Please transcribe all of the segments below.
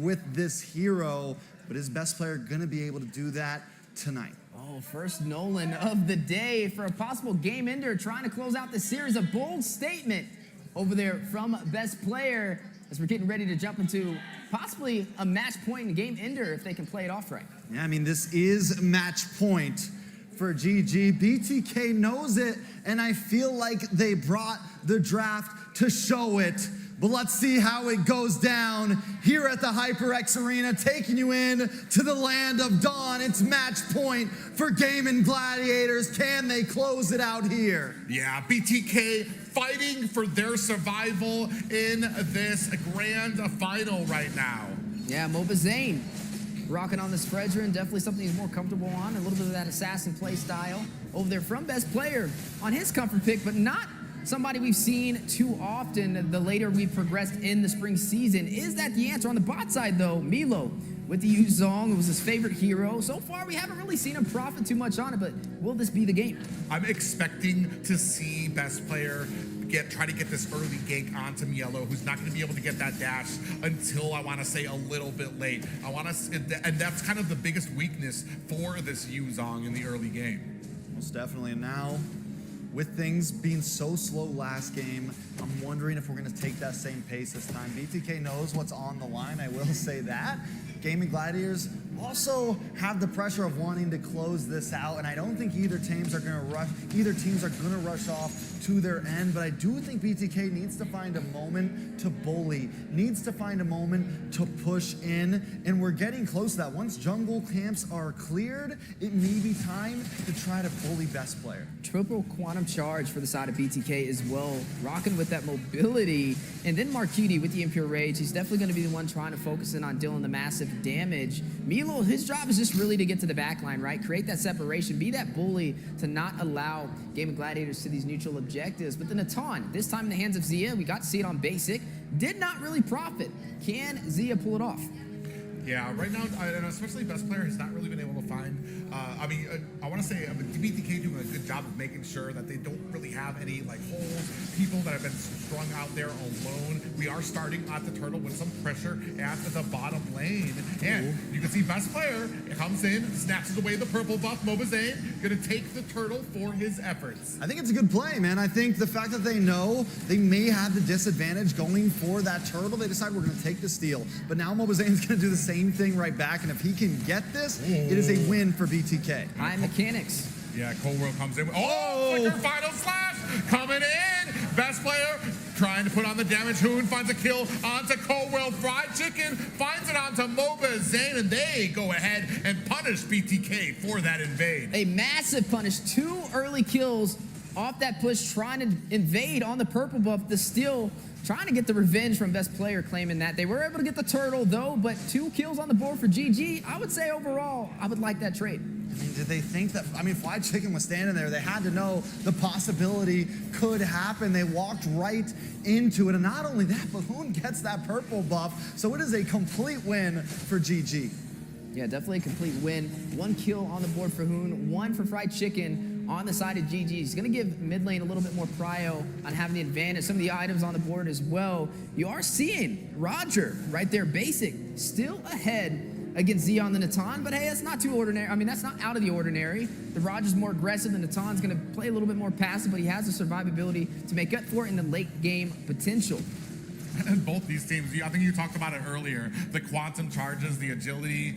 with this hero, but is best player going to be able to do that tonight? Oh, first Nolan of the day for a possible game ender, trying to close out the series. A bold statement over there from best player as we're getting ready to jump into possibly a match point and game ender if they can play it off right. Yeah, I mean, this is match point for GG. BTK knows it, and I feel like they brought the draft to show it. But let's see how it goes down here at the HyperX Arena, taking you in to the land of dawn. It's match point for Gaimin Gladiators. Can they close it out here? Yeah, BTK fighting for their survival in this grand final right now. Yeah, mobazane rocking on this Fredrin, definitely something he's more comfortable on. A little bit of that assassin play style over there from best player on his comfort pick, but not somebody we've seen too often the later we've progressed in the spring season. Is that the answer? On the bot side, though, mielow with the Yuzong, it was his favorite hero. So far, we haven't really seen him profit too much on it, but will this be the game? I'm expecting to see best player try to get this early gank onto mielow, who's not going to be able to get that dash until, I want to say, a little bit late. And that's kind of the biggest weakness for this Yuzong in the early game. Most definitely. And now, with things being so slow last game, I'm wondering if we're going to take that same pace this time. BTK knows what's on the line, I will say that. Gaimin Gladiators also have the pressure of wanting to close this out, and I don't think either teams are going to rush off to their end, but I do think BTK needs to find a moment to bully, needs to find a moment to push in, and we're getting close to that. Once jungle camps are cleared, it may be time to try to bully best player. Triple quantum charge for the side of BTK as well, rocking with that mobility. And then Marcuti with the Impure Rage, he's definitely going to be the one trying to focus in on dealing the massive damage. mielow, his job is just really to get to the back line, right? Create that separation, be that bully to not allow Gaimin Gladiators to these neutral objectives. But the Natan, this time in the hands of Zia, we got to see it on basic, did not really profit. Can Zia pull it off? Yeah, right now, and especially best player has not really been able to find, I want to say BTK doing a good job of making sure that they don't really have any like holes, people that have been strung out there alone. We are starting at the turtle with some pressure at the bottom lane. And you can see best player comes in, snatches away the purple buff, mobazane, gonna take the turtle for his efforts. I think it's a good play, man. I think the fact that they know they may have the disadvantage going for that turtle, they decide we're gonna take the steal. But now mobazane's gonna do the same thing right back, and if he can get this, it is a win for BTK. High mechanics. Yeah, Cold World comes in. Flicker final slash coming in. Best player trying to put on the damage. Hoon finds a kill onto Cold World. Fried Chicken finds it onto mobazane, and they go ahead and punish BTK for that invade. A massive punish. 2 early kills off that push, trying to invade on the purple buff. The steal, trying to get the revenge from best player, claiming that. They were able to get the turtle, though, but 2 kills on the board for GG. I would say overall, I would like that trade. I mean, did they think that, Fried Chicken was standing there. They had to know the possibility could happen. They walked right into it. And not only that, but Hoon gets that purple buff. So it is a complete win for GG. Yeah, definitely a complete win. 1 kill on the board for Hoon, 1 for Fried Chicken on the side of GG. He's going to give mid lane a little bit more prio on having the advantage. Some of the items on the board as well. You are seeing Roger right there, basic, still ahead against Zia on the Natan, but hey, that's not too ordinary. I mean, that's not out of the ordinary. The Roger's more aggressive, the Natan's gonna play a little bit more passive, but he has the survivability to make up for it in the late game potential. And both these teams, I think you talked about it earlier, the quantum charges, the agility,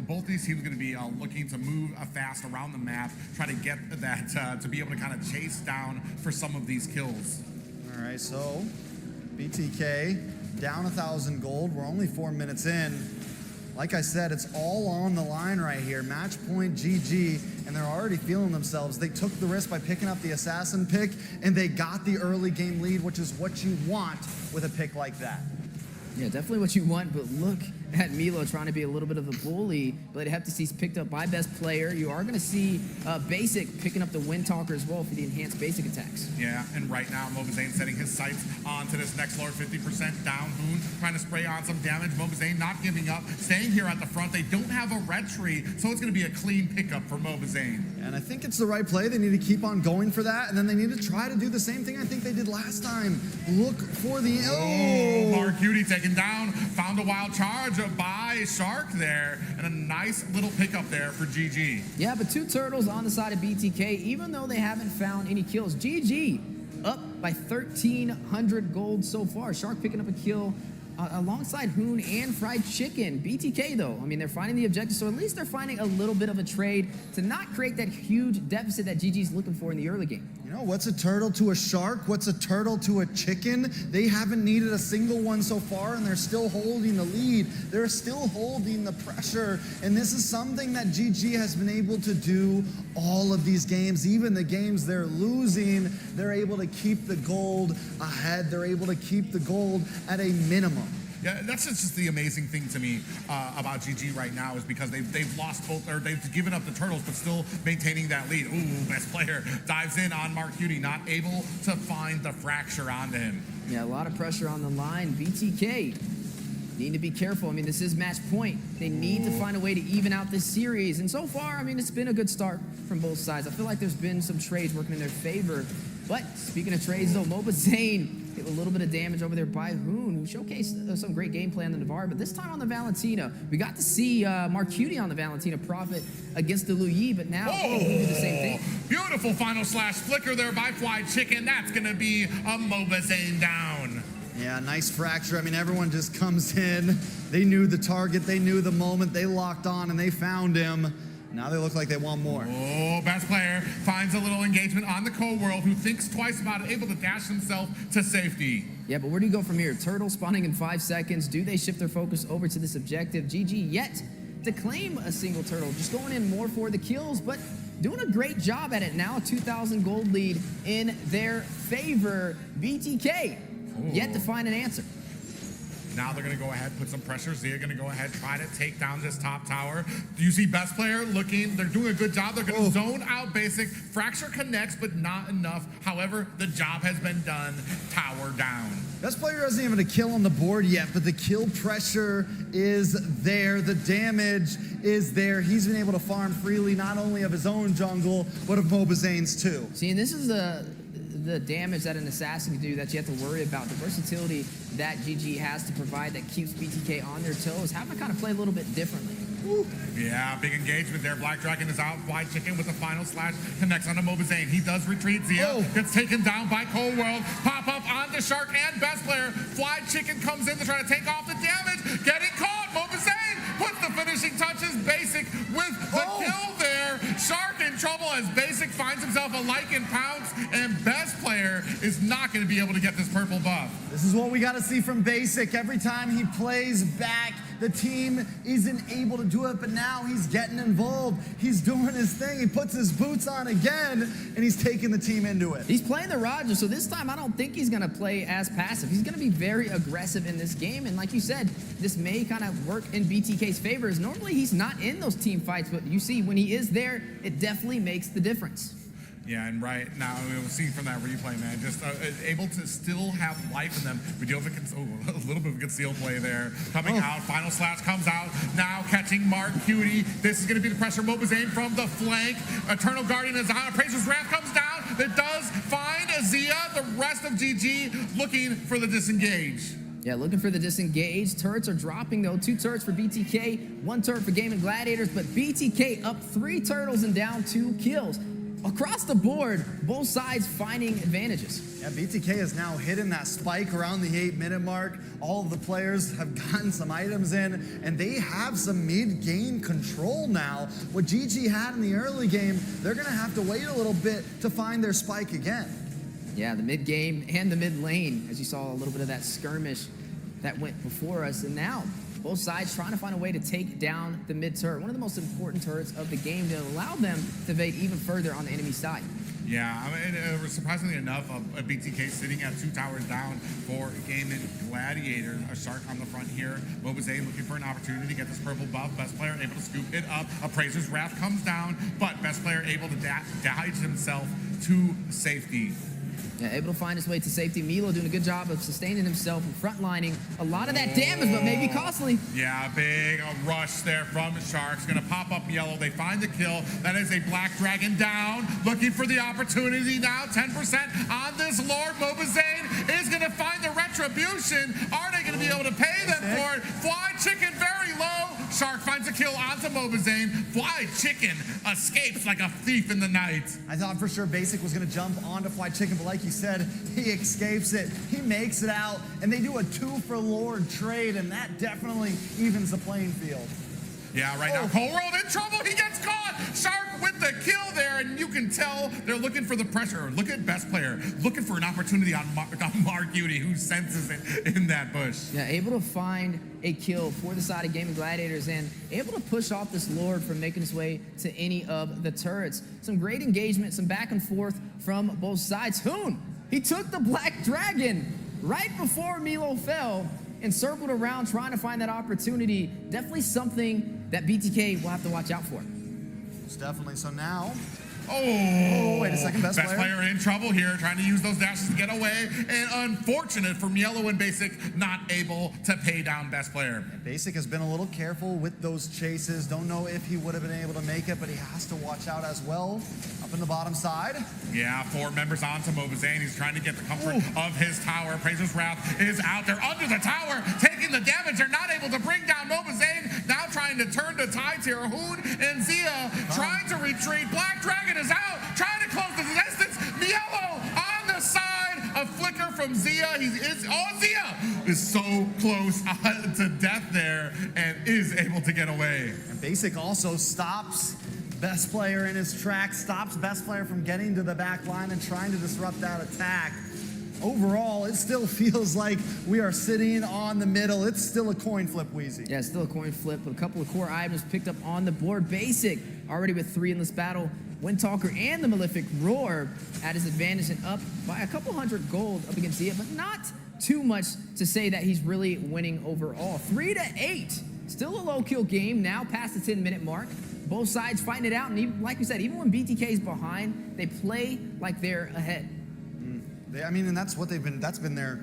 both these teams are going to be looking to move fast around the map, try to get that, to be able to kind of chase down for some of these kills. All right, so BTK down 1,000 gold. We're only 4 minutes in. Like I said, it's all on the line right here. Match point GG, and they're already feeling themselves. They took the risk by picking up the assassin pick, and they got the early game lead, which is what you want with a pick like that. Yeah, definitely what you want, but look at mielow trying to be a little bit of a bully, but Heptacy's picked up by best player. You are going to see Basic picking up the Wind Talker as well for the enhanced basic attacks. Yeah, and right now mobazane setting his sights onto this next lord, 50% down. Hoon trying to spray on some damage. mobazane not giving up, staying here at the front. They don't have a retry, so it's going to be a clean pickup for mobazane. And I think it's the right play. They need to keep on going for that, and then they need to try to do the same thing I think they did last time. Look for the... Marcuti taken down. Found a wild charge by Shark there, and a nice little pickup there for GG. Yeah, but 2 turtles on the side of BTK, even though they haven't found any kills. GG up by 1,300 gold so far. Shark picking up a kill alongside Hoon and Fried Chicken. BTK, though, I mean, they're finding the objective, so at least they're finding a little bit of a trade to not create that huge deficit that GG's looking for in the early game. You know, what's a turtle to a shark? What's a turtle to a chicken? They haven't needed a single one so far, and they're still holding the lead. They're still holding the pressure, and this is something that GG has been able to do all of these games. Even the games they're losing, they're able to keep the gold ahead. They're able to keep the gold at a minimum. Yeah, that's just the amazing thing to me about GG right now, is because they've lost both, or they've given up the turtles, but still maintaining that lead. Ooh, best player dives in on Mark Cutie, not able to find the fracture onto him. Yeah, a lot of pressure on the line. BTK need to be careful. I mean, this is match point. They need to find a way to even out this series. And so far, I mean, it's been a good start from both sides. I feel like there's been some trades working in their favor. But speaking of trades, though, mobazane hit a little bit of damage over there by Hoon, who showcased some great gameplay on the Navarre. But this time on the Valentina, we got to see Mark Cutie on the Valentina profit against the Luyi, but now Hoon did the same thing. Beautiful final slash flicker there by Fried Chicken. That's going to be a mobazane down. Yeah, nice fracture. I mean, everyone just comes in. They knew the target. They knew the moment. They locked on, and they found him. Now they look like they want more. Oh, best player finds a little engagement on the co-world, who thinks twice about it, able to dash himself to safety. Yeah, but where do you go from here? Turtle spawning in 5 seconds. Do they shift their focus over to this objective? GG yet to claim a single turtle. Just going in more for the kills, but doing a great job at it. Now a 2,000 gold lead in their favor. BTK yet to find an answer. Now they're going to go ahead, put some pressure. Zia going to go ahead, try to take down this top tower. Do you see best player looking? They're doing a good job. They're going to zone out basic. Fracture connects, but not enough. However, the job has been done. Tower down. Best player hasn't even a kill on the board yet, but the kill pressure is there. The damage is there. He's been able to farm freely, not only of his own jungle, but of mobazane's too. See, and this is the damage that an assassin can do that you have to worry about. The versatility that GG has to provide that keeps BTK on their toes. Have to kind of play a little bit differently. Woo. Yeah, big engagement there. Black Dragon is out. Fried Chicken with the final slash connects on a mobazane. He does retreat. Zia gets taken down by Cold World. Pop up on the Shark and best player. Fried Chicken comes in to try to take off the damage. Getting caught. Mobazane puts the finishing touches. Basic with the kill there. Shark in trouble as Basic finds himself a Lycan pounce, and best player is not going to be able to get this purple buff. This is what we got to see from Basic. Every time he plays back, the team isn't able to do it, but now he's getting involved. He's doing his thing. He puts his boots on again, and he's taking the team into it. He's playing the Roger, so this time I don't think he's going to play as passive. He's going to be very aggressive in this game, and like you said, this may kind of work in BTK's favor, as normally he's not in those team fights, but you see when he is there, it definitely makes the difference. Yeah, and right now, we'll see from that replay, man, just able to still have life in them. We do have a little bit of a concealed play there. Coming out, final slash comes out, now catching Mark Cutie. This is going to be the pressure. Mobazane from the flank. Eternal Guardian is out. Appraiser's Wrath comes down. It does find Zia. The rest of GG looking for the disengage. Yeah, looking for the disengage. Turrets are dropping, though. 2 turrets for BTK, 1 turret for Gaimin Gladiators, but BTK up 3 turtles and down 2 kills. Across the board, both sides finding advantages. Yeah, BTK has now hidden that spike around the 8-minute mark. All of the players have gotten some items in, and they have some mid-game control now. What GG had in the early game, they're going to have to wait a little bit to find their spike again. Yeah, the mid-game and the mid-lane, as you saw a little bit of that skirmish that went before us, and now both sides trying to find a way to take down the mid-turret, one of the most important turrets of the game, to allow them to evade even further on the enemy side. Yeah, I mean, surprisingly enough, a BTK sitting at 2 towers down for Gaimin Gladiator. A Shark on the front here. Mobazane looking for an opportunity to get this purple buff. Best player able to scoop it up. Appraiser's Wrath comes down, but best player able to dodge himself to safety. Yeah, able to find his way to safety. mielow doing a good job of sustaining himself and frontlining a lot of that damage, but maybe costly. Yeah, big rush there from Sharks. Going to pop up yellow. They find the kill. That is a Black Dragon down. Looking for the opportunity now. 10% on this Lord. Mobazane is going to find the retribution. Are they going to be able to pay them for it? Fly Chicken very low. Shark finds a kill onto mobazane. Fly Chicken escapes like a thief in the night. I thought for sure Basic was going to jump onto Fly Chicken, but like you said, he escapes it. He makes it out, and they do a 2 for Lord trade, and that definitely evens the playing field. Yeah, right now, Cole World in trouble. He gets caught. Shark with the kill there, and you can tell they're looking for the pressure. Look at best player, looking for an opportunity on Mark Udy, who senses it in that bush. Yeah, able to find a kill for the side of Gaimin Gladiators and able to push off this Lord from making his way to any of the turrets. Some great engagement, some back and forth from both sides. Hoon, he took the Black Dragon right before mielow fell and circled around trying to find that opportunity. Definitely something that BTK will have to watch out for. It's definitely. So now, wait a second, best player in trouble here, trying to use those dashes to get away, and unfortunate for mielow and Basic, not able to pay down best player. Basic has been a little careful with those chases. Don't know if he would have been able to make it, but he has to watch out as well. Up in the bottom side. Yeah, 4 members onto mobazane. He's trying to get the comfort of his tower. Praiser's Wrath is out there under the tower, taking the damage. They're not able to bring down mobazane. Now trying to turn the tides here. Hoon and Zia trying to retreat. Black Dragon is out, trying to close the distance. mielow on the side. A flicker from Zia. Zia is so close to death there and is able to get away. And Basic also stops best player in his track, stops best player from getting to the back line and trying to disrupt that attack. Overall, it still feels like we are sitting on the middle. It's still a coin flip, Wheezy. Yeah, still a coin flip. A couple of core items picked up on the board. Basic already with 3 in this battle. Windtalker and the Malefic Roar at his advantage and up by a couple hundred gold up against Zia, but not too much to say that he's really winning overall. 3-8. Still a low kill game now past the 10-minute mark. Both sides fighting it out, and even, like we said, even when BTK is behind, they play like they're ahead. And that's what they've been. That's been their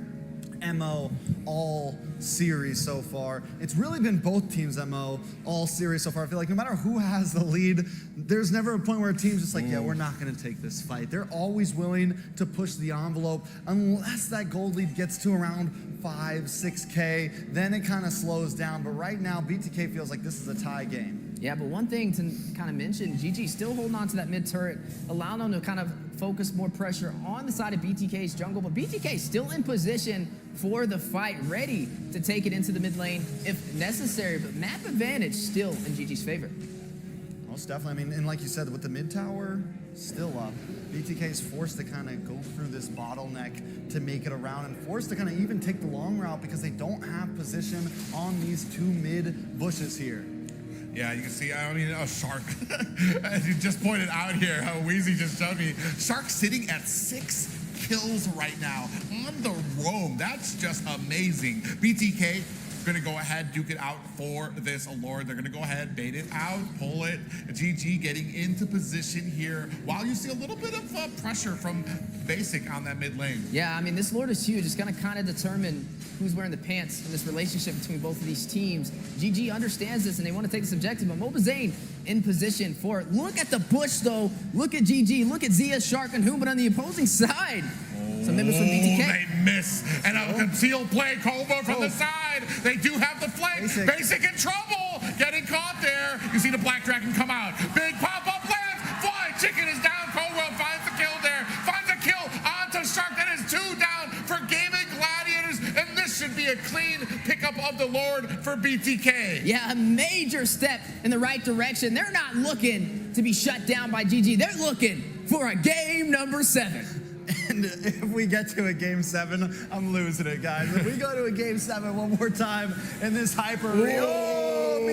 MO all series so far. It's really been both teams' MO all series so far. I feel like no matter who has the lead, there's never a point where a team's just like, yeah, we're not going to take this fight. They're always willing to push the envelope unless that gold lead gets to around 5, 6K, then it kind of slows down. But right now, BTK feels like this is a tie game. Yeah, but one thing to kind of mention, GG still holding on to that mid turret, allowing them to kind of focus more pressure on the side of BTK's jungle, but BTK still in position for the fight, ready to take it into the mid lane if necessary, but map advantage still in GG's favor. Most definitely. And like you said, with the mid tower still up, BTK is forced to kind of go through this bottleneck to make it around and forced to kind of even take the long route because they don't have position on these 2 mid bushes here. Yeah, you can see, a Shark, as you just pointed out here, how Wheezy just showed me, Shark sitting at 6 kills right now on the roam. That's just amazing. BTK going to go ahead, duke it out for this Lord. They're going to go ahead, bait it out, pull it. GG getting into position here while you see a little bit of pressure from Basic on that mid lane. Yeah, this Lord is huge. It's going to kind of determine who's wearing the pants in this relationship between both of these teams. GG understands this, and they want to take this objective, but mobazane in position for it. Look at the bush, though. Look at GG. Look at Zia, Shark, and Hoon, but on the opposing side, some members from BTK. They miss. And a concealed play, Cobra from the side. They do have the flank. Basic in trouble. Getting caught there. You see the Black Dragon come out. Big pop-up lands. Fly Chicken is down. Cobra finds the kill there. Finds a kill onto Shark. That is 2 down for Gaimin Gladiators. And this should be a clean pickup of the Lord for BTK. Yeah, a major step in the right direction. They're not looking to be shut down by GG. They're looking for a game number 7. And if we get to a game 7, I'm losing it, guys. If we go to a game 7 one more time in this hyper mielow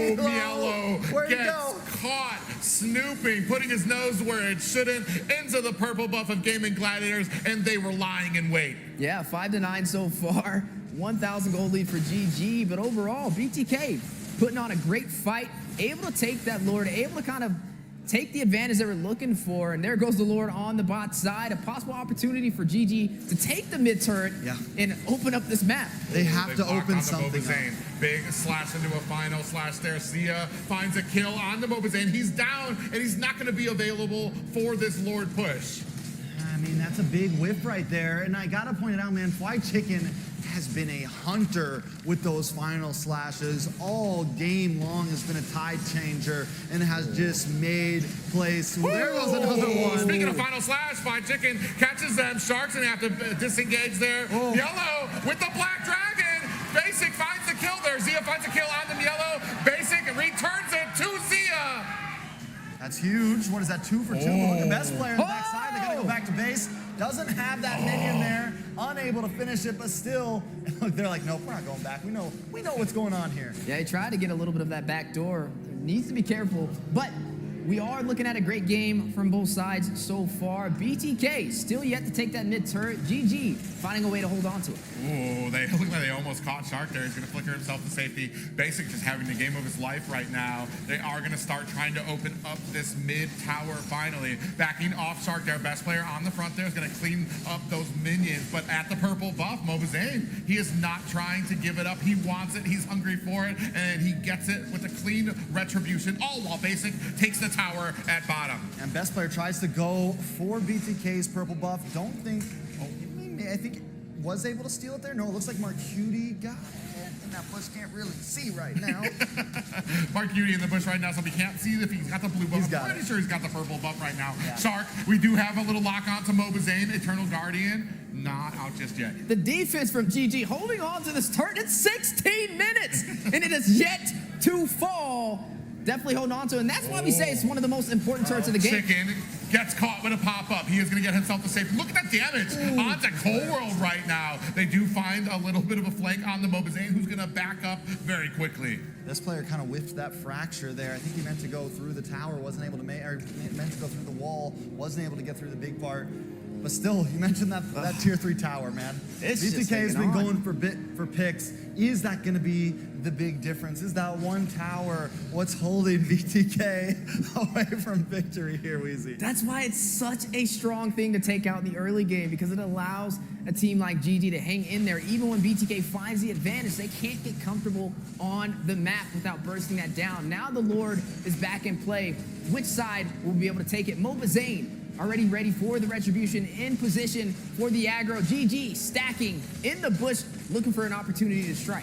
where'd he gets go? caught snooping, putting his nose where it shouldn't, into the purple buff of Gaimin Gladiators, and they were lying in wait. Yeah, 5-9 so far. 1,000 gold lead for GG, but overall, BTK putting on a great fight, able to take that Lord, able to kind of take the advantage they were looking for, and there goes the Lord on the bot side. A possible opportunity for GG to take the mid turret and open up this map. They have to open something up. Big slash into a final slash there. Zia finds a kill on the mobazane. He's down, and he's not going to be available for this Lord push. mean, that's a big whiff right there. And I gotta point it out, man, Fried Chicken has been a hunter with those final slashes all game long. Has been a tide changer and has just made plays. There goes another one. Speaking of final slash, Fried Chicken catches them. Sharks gonna have to disengage there. Yellow with the Black Dragon. Basic finds the kill there. Zia finds a kill on the Mielow. Basic returns it to Zia. That's huge. What is that, 2 for 2? But look, the best player on the backside, they're gonna go back to base. Doesn't have that minion there, unable to finish it, but still, look, they're like, nope, we're not going back. We know what's going on here. Yeah, he tried to get a little bit of that back door. Needs to be careful, but we are looking at a great game from both sides so far. BTK still yet to take that mid turret. GG finding a way to hold on to it. Ooh, they look like they almost caught Shark there. He's going to flicker himself to safety. Basic just having the game of his life right now. They are going to start trying to open up this mid tower finally. Backing off Shark, their best player on the front there, is going to clean up those minions. But at the purple buff, mobazane, he is not trying to give it up. He wants it. He's hungry for it. And he gets it with a clean retribution, all while Basic takes the tower at bottom. And best player tries to go for BTK's purple buff. Don't think, I think was able to steal it there. No, it looks like Mark Cutie got it in that bush. Can't really see right now. Mark Cutie in the bush right now, so we can't see if he's got the blue buff. I'm pretty sure he's got the purple buff right now. Yeah. Shark, we do have a little lock on to mobazane, Eternal Guardian. Not out just yet. The defense from GG holding on to this turret. It's 16 minutes, and it is yet to fall. Definitely holding on to it, and that's why we say it's one of the most important turrets of the game. Chicken gets caught with a pop-up. He is going to get himself to safety. Look at that damage onto Cold World right now. They do find a little bit of a flank on the mobazane, who's going to back up very quickly. This player kind of whiffed that fracture there. I think he meant to go through the tower, wasn't able to make, or meant to go through the wall, wasn't able to get through the big part. But still, you mentioned that tier 3 tower, man. BTK has been going for picks. Is that going to be the big difference? Is that one tower what's holding BTK away from victory here, Weezy? That's why it's such a strong thing to take out in the early game, because it allows a team like GG to hang in there. Even when BTK finds the advantage, they can't get comfortable on the map without bursting that down. Now the Lord is back in play. Which side will be able to take it? mobazane already ready for the retribution, in position for the aggro. GG stacking in the bush, looking for an opportunity to strike.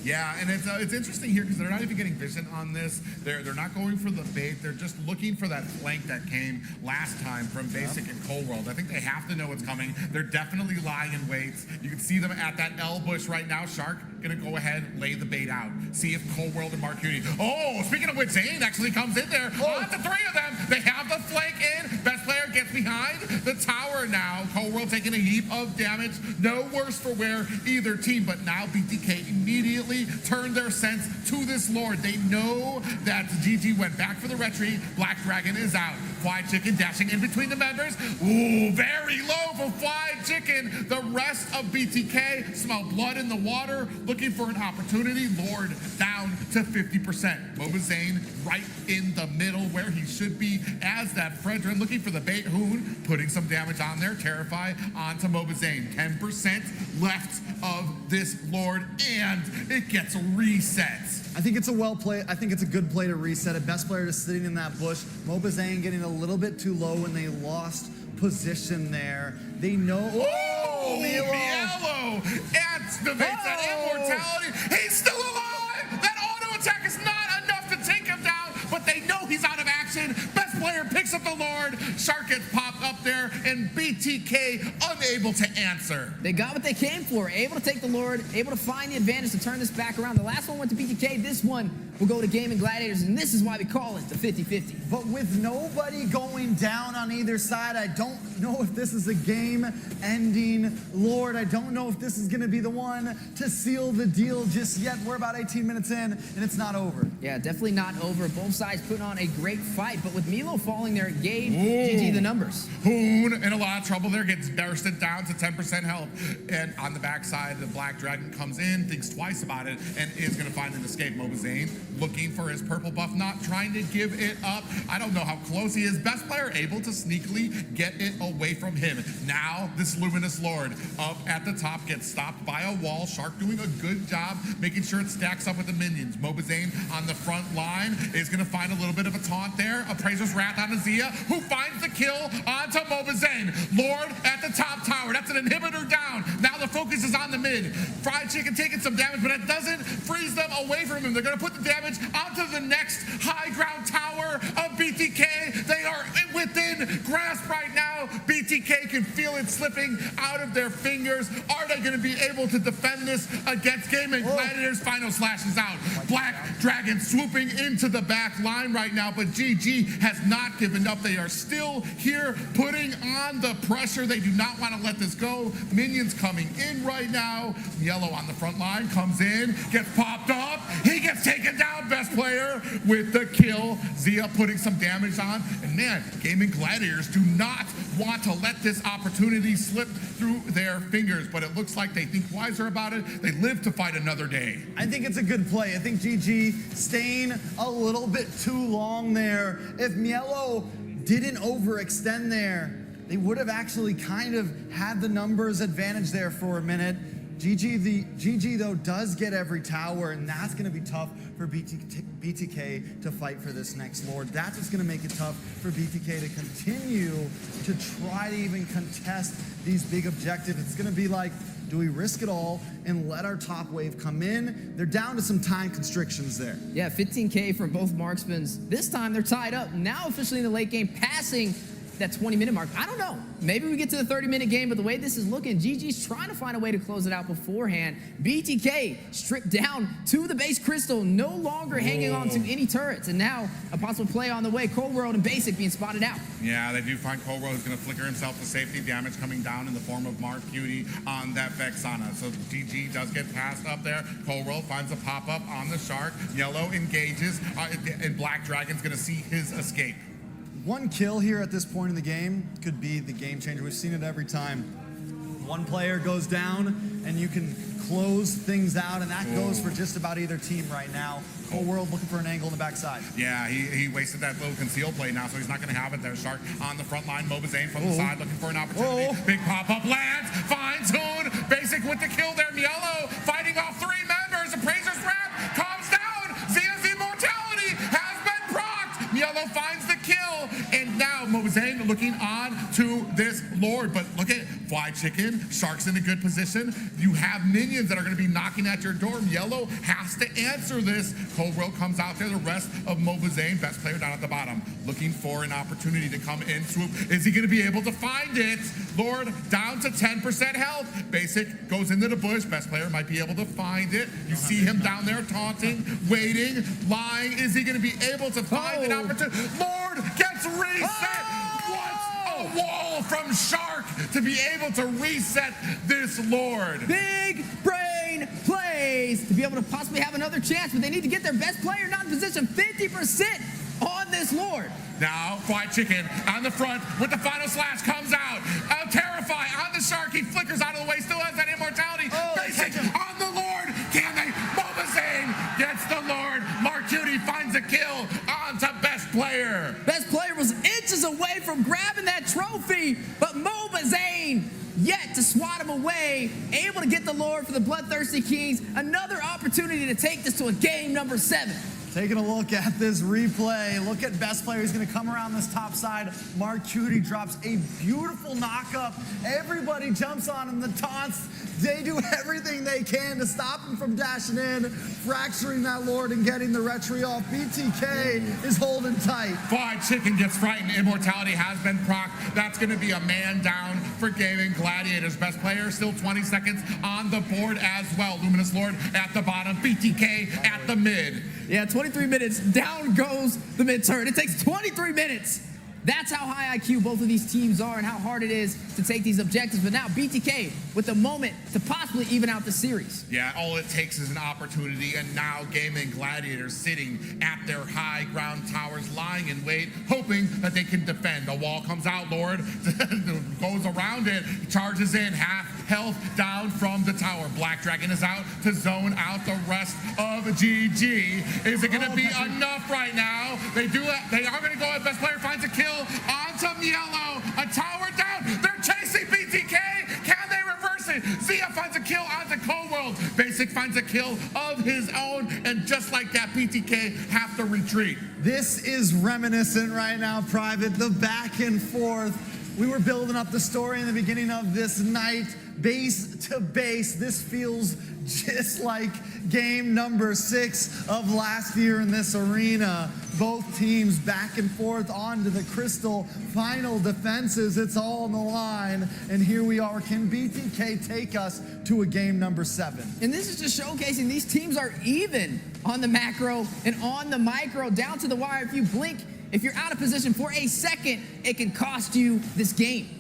Yeah, and it's interesting here because they're not even getting vision on this. They're not going for the bait. They're just looking for that flank that came last time from Basic and Cold World. I think they have to know what's coming. They're definitely lying in wait. You can see them at that L bush right now. Shark gonna go ahead, lay the bait out. See if Cold World and Mark Cutie. Oh, speaking of which, Zane actually comes in there. Oh, the 3 of them. They have the flank in. Best player gets behind the tower now. Cold World taking a heap of damage. No worse for wear either team, but now BTK immediately turned their sense to this Lord. They know that GG went back for the retreat. Black Dragon is out. Fried Chicken dashing in between the members. Ooh, very low for Fried Chicken. The rest of BTK smell blood in the water, looking for an opportunity. Lord down to 50%. mobazane right in the middle where he should be as that Fredrin, looking for the bait. Hoon putting some damage on there. Terrify onto mobazane. 10% left of this Lord, and it gets reset. I think it's a well play. I think it's a good play to reset it. Best player just sitting in that bush. mobazane getting a little bit too low when they lost position there. They know. Oh, mielow activates that immortality. He's still alive. That auto attack is not enough to take him down, but they know he's out of action. Best player picks up the Lord. Shark gets popped up there, and BTK unable to answer. They got what they came for. Able to take the Lord, able to find the advantage to turn this back around. The last one went to BTK. This one will go to Gaimin Gladiators, and this is why we call it the 50-50. But with nobody going down on either side, I don't know if this is a game-ending Lord. I don't know if this is going to be the one to seal the deal just yet. We're about 18 minutes in, and it's not over. Yeah, definitely not over. Both sides putting on a great fight, but with mielow falling there, it gave GG the numbers. Hoon in a lot of trouble there, gets bursted down to 10% health. And on the backside, the Black Dragon comes in, thinks twice about it, and is going to find an escape. mobazane looking for his purple buff, not trying to give it up. I don't know how close he is. Best player able to sneakily get it away from him. Now, this Luminous Lord up at the top gets stopped by a wall. Shark doing a good job making sure it stacks up with the minions. mobazane on the front line is going to find a little bit of a taunt there. Appraiser's Wrath on Azia, who finds the kill onto mobazane. Lord at the top tower. That's an inhibitor down. Now the focus is on the mid. Fried Chicken taking some damage, but it doesn't freeze them away from him. They're going to put the damage onto the next high ground tower of BTK. They are within grasp right now. BTK can feel it slipping out of their fingers. Are they going to be able to defend this against Gaimin Gladiator's final slashes out? Black Dragon swooping into the back line right now, but GG has not given up. They are still here putting on the pressure. They do not want to let this go. Minions coming in right now. Mielow on the front line comes in, gets popped up. He gets taken down, best player with the kill. Zia putting some damage on. And man, Gaimin Gladiators do not want to let this opportunity slip through their fingers, but it looks like they think wiser about it. They live to fight another day. I think it's a good play. I think GG staying a little bit too long there. If mielow didn't overextend there, they would have actually kind of had the numbers advantage there for a minute. GG though does get every tower, and that's going to be tough for BTK to fight for this next Lord. That's what's going to make it tough for BTK to continue to try to even contest these big objectives. It's going to be like, do we risk it all and let our top wave come in? They're down to some time constrictions there. Yeah, 15K from both marksmans. This time they're tied up. Now officially in the late game, passing that 20-minute mark. I don't know. Maybe we get to the 30-minute game, but the way this is looking, GG's trying to find a way to close it out beforehand. BTK stripped down to the base crystal, no longer hanging on to any turrets, and now a possible play on the way. Cold World and Basic being spotted out. Yeah, they do find Cold World is going to flicker himself to safety. Damage coming down in the form of Mark Cutie on that Vexana. So GG does get passed up there. Cold World finds a pop-up on the Shark. Yellow engages, and Black Dragon's going to see his escape. One kill here at this point in the game could be the game changer. We've seen it every time. One player goes down and you can close things out, and that goes for just about either team right now. Cold World looking for an angle on the backside. Yeah, he wasted that little conceal play now, so he's not going to have it there. Shark on the front line. mobazane from the side looking for an opportunity. Big pop-up lands, finds hoon. Basic with the kill there. mielow fighting off 3 members. Appraiser's wrap comes down. Zia's immortality has been procced. mielow finds the kill, and now mobazane looking on to this Lord. But look at Fly Chicken. Shark's in a good position. You have minions that are going to be knocking at your door. mielow has to answer this. Cold World comes out there. The rest of mobazane, best player down at the bottom, looking for an opportunity to come in, swoop. Is he going to be able to find it? Lord down to 10% health. Basic goes into the bush. Best player might be able to find it. You see him down there taunting, waiting, lying. Is he going to be able to find an opportunity? Lord gets reset. What's a wall from Shark to be able to reset this Lord? Big brain plays to be able to possibly have another chance, but they need to get their best player not in position. 50% on this Lord. Now, Fly Chicken on the front with the final slash comes out. Terrify on the Shark. He flickers out of the way. Still has that immortality. Basic on the Lord. Can they? mobazane gets the Lord. Mark Cutie finds a kill onto best player. Best player was inches away from grabbing that trophy, but mobazane yet to swat him away, able to get the Lord for the Bloodthirsty Kings. Another opportunity to take this to a game number 7. Taking a look at this replay. Look at best player. He's going to come around this top side. Mark Cutie drops a beautiful knock-up. Everybody jumps on him. The taunts, they do everything they can to stop him from dashing in, fracturing that Lord and getting the retry off. BTK is holding tight. Fly Chicken gets frightened. Immortality has been procced. That's going to be a man down for Gaimin Gladiators. Best player still 20 seconds on the board as well. Luminous Lord at the bottom. BTK at the mid. Yeah, 23 minutes, down goes the mid turret. It takes 23 minutes. That's how high IQ both of these teams are and how hard it is to take these objectives. But now BTK with the moment to possibly even out the series. Yeah, all it takes is an opportunity, and now Gaimin Gladiators sitting at their high ground towers, lying in wait, hoping that they can defend. A wall comes out, Lord goes around it, charges in, half health down from the tower. Black Dragon is out to zone out the rest of GG. Is it going to be enough right now? They are going to go at best player finds a kill onto mielow. A tower down. They're chasing BTK. Can they reverse it? Zia finds a kill onto Cold World. Basic Basic finds a kill of his own, and just like that, BTK have to retreat. This is reminiscent right now, Private, the back and forth. We were building up the story in the beginning of this night, base to base. This feels just like game number 6 of last year in this arena. Both teams back and forth onto the crystal. Final defenses, it's all on the line. And here we are. Can BTK take us to a game number 7? And this is just showcasing these teams are even on the macro and on the micro, down to the wire. If you blink, if you're out of position for a second, it can cost you this game.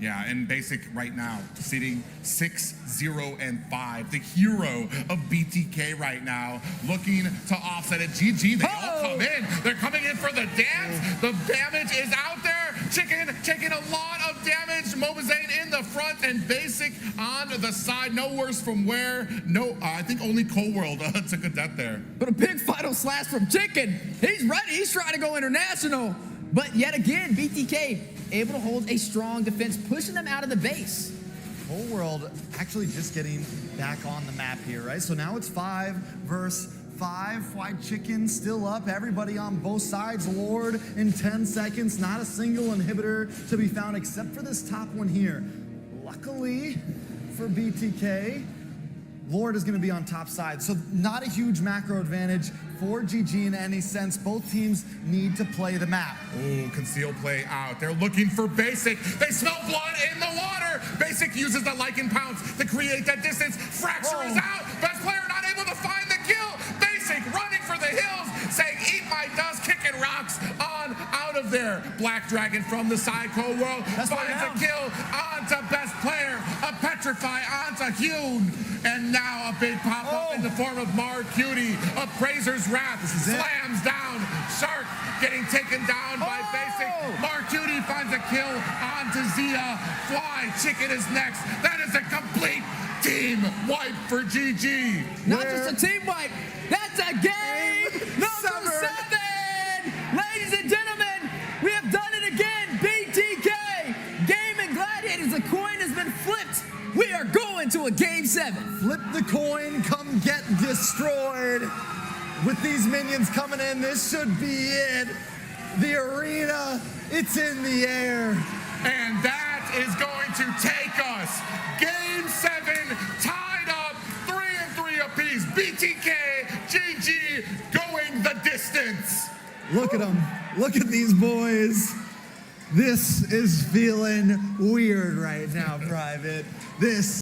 Yeah, and Basic right now sitting 6-0-5. The hero of BTK right now, looking to offset it. GG, they all come in. They're coming in for the dance. The damage is out there. Chicken taking a lot of damage. mobazane in the front, and Basic on the side. No worse from where. No, I think only Cold World took a death there. But a big final slash from Chicken. He's ready. He's trying to go international. But yet again, BTK able to hold a strong defense, pushing them out of the base. Whole world actually just getting back on the map here, right? So now it's 5 versus 5. Fried Chicken still up. Everybody on both sides. Lord in 10 seconds. Not a single inhibitor to be found except for this top one here. Luckily for BTK, Lord is going to be on top side. So not a huge macro advantage for GG in any sense. Both teams need to play the map. Ooh, conceal play out. They're looking for Basic. They smell blood in the water. Basic uses the Lycan Pounce to create that distance. Fracture is out. Best player not able to find the kill. Basic running for the hills, saying, "Eat my dust," kicking rocks on out of there. Black Dragon from the side. Cold World finds a kill onto best player. A Petrify onto Hoon. And now a big pop-up in the form of Mar Cutie. Appraiser's Wrath slams down. Shark getting taken down by Basic. Mar Cutie finds a kill onto Zia. Fly Chicken is next. That is a complete team wipe for GG. Not just a team wipe, that's a game number 7. Ladies and gentlemen, we have done it again. BTK, Gaimin Gladiator, the coin has been flipped. We are going to a game 7. Flip the coin, come get destroyed. With these minions coming in, this should be it. The arena, it's in the air. And that is going to take us. Game 7, tied up, 3-3 apiece. BTK, GG, going the distance. Look at them. Look at these boys. This is feeling weird right now, Private. This